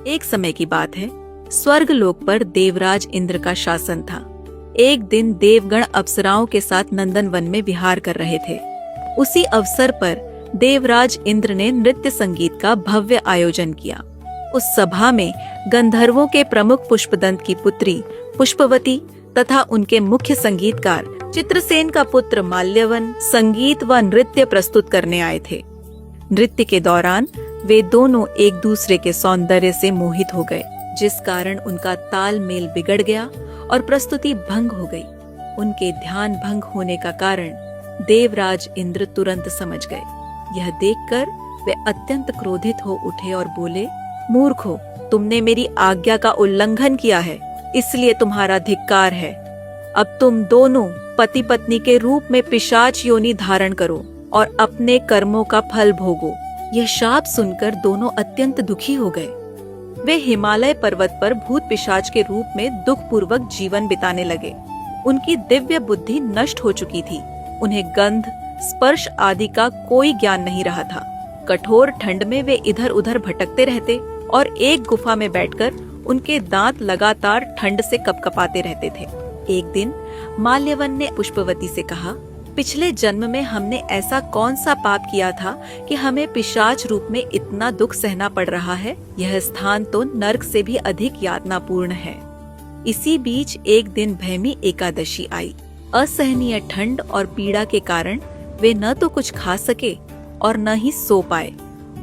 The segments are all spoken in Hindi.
एक समय की बात है, स्वर्ग लोक पर देवराज इंद्र का शासन था। एक दिन देवगण अप्सराओं के साथ नंदन वन में विहार कर रहे थे। उसी अवसर पर देवराज इंद्र ने नृत्य संगीत का भव्य आयोजन किया। उस सभा में गंधर्वों के प्रमुख पुष्पदंत की पुत्री पुष्पवती तथा उनके मुख्य संगीतकार चित्रसेन का पुत्र माल्यवन संगीत व नृत्य प्रस्तुत करने आए थे। नृत्य के दौरान वे दोनों एक दूसरे के सौंदर्य से मोहित हो गए, जिस कारण उनका तालमेल बिगड़ गया और प्रस्तुति भंग हो गई। उनके ध्यान भंग होने का कारण देवराज इंद्र तुरंत समझ गए। यह देखकर वे अत्यंत क्रोधित हो उठे और बोले, मूर्खो, तुमने मेरी आज्ञा का उल्लंघन किया है, इसलिए तुम्हारा धिक्कार है। अब तुम दोनों पति पत्नी के रूप में पिशाच योनि धारण करो और अपने कर्मों का फल भोगो। यह शाप सुनकर दोनों अत्यंत दुखी हो गए। वे हिमालय पर्वत पर भूत पिशाच के रूप में दुख पूर्वक जीवन बिताने लगे। उनकी दिव्य बुद्धि नष्ट हो चुकी थी। उन्हें गंध, स्पर्श आदि का कोई ज्ञान नहीं रहा था। कठोर ठंड में वे इधर उधर भटकते रहते और एक गुफा में बैठकर उनके दांत लगातार ठंड से कपकपाते रहते थे। एक दिन माल्यवन ने पुष्पवती से कहा, पिछले जन्म में हमने ऐसा कौन सा पाप किया था कि हमें पिशाच रूप में इतना दुख सहना पड़ रहा है। यह स्थान तो नर्क से भी अधिक यातनापूर्ण है। इसी बीच एक दिन भैमी एकादशी आई। असहनीय ठंड और पीड़ा के कारण वे न तो कुछ खा सके और न ही सो पाए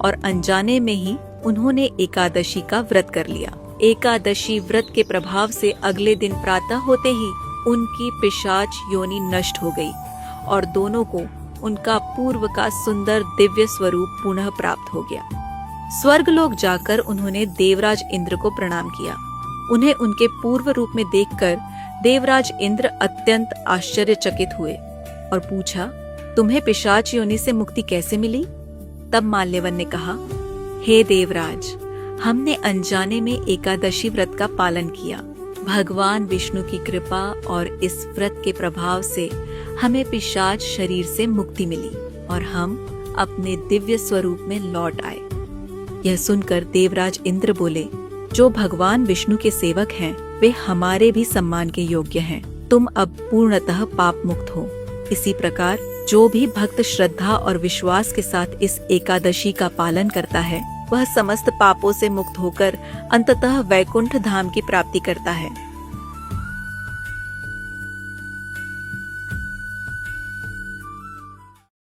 और अनजाने में ही उन्होंने एकादशी का व्रत कर लिया। एकादशी व्रत के प्रभाव से अगले दिन प्रातः होते ही उनकी पिशाच योनि नष्ट हो गई और दोनों को उनका पूर्व का सुंदर दिव्य स्वरूप पुनः प्राप्त हो गया। स्वर्गलोक जाकर उन्होंने देवराज इंद्र को प्रणाम किया। उन्हें उनके पूर्व रूप में देखकर देवराज इंद्र अत्यंत आश्चर्यचकित हुए और पूछा, तुम्हें पिशाच योनि से मुक्ति कैसे मिली? तब माल्यवन ने कहा, हे देवराज, हमने अनजाने में एकादशी व्रत का पालन किया। भगवान विष्णु की कृपा और इस व्रत के प्रभाव से हमें पिशाच शरीर से मुक्ति मिली और हम अपने दिव्य स्वरूप में लौट आए। यह सुनकर देवराज इंद्र बोले, जो भगवान विष्णु के सेवक हैं, वे हमारे भी सम्मान के योग्य हैं। तुम अब पूर्णतः पाप मुक्त हो। इसी प्रकार जो भी भक्त श्रद्धा और विश्वास के साथ इस एकादशी का पालन करता है, वह समस्त पापों से मुक्त होकर अंततः वैकुंठ धाम की प्राप्ति करता है।